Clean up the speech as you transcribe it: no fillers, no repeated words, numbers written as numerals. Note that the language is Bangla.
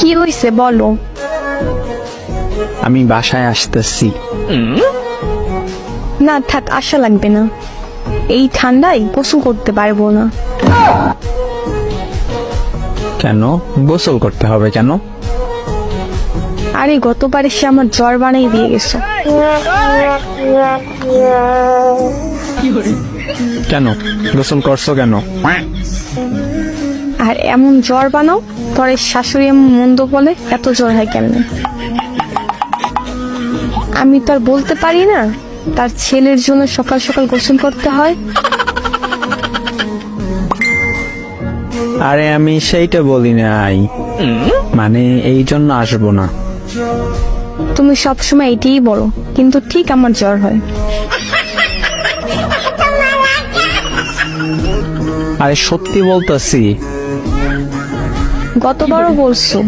কি হয়েছে বলো। আমি বাসায় আসতেছি। না থাক, আশা লাগবে না, এই ঠান্ডায় গোসল করতে পারবো না। কেন গোসল করতে হবে কেন? আরে গতবার এসে আমার জ্বর বানাই দিয়ে গেছো। কেন গোসল করছো কেন? আর এমন জ্বর বানাও, পরে শাশুড়ি এমন মন্দ বলে এত জ্বর হয় কেমনে? আমি তো আর বলতে পারি না তার ছেলের জন্য সকাল সকাল গোসল করতে হয়। আরে আমি সেইটা বলি নাই, মানে এই জন্য আসবো না। তুমি সবসময় এটাই বলো, কিন্তু ঠিক আমার জ্বর হয়। আরে সত্যি বলতেছি। গতবারও বলছো।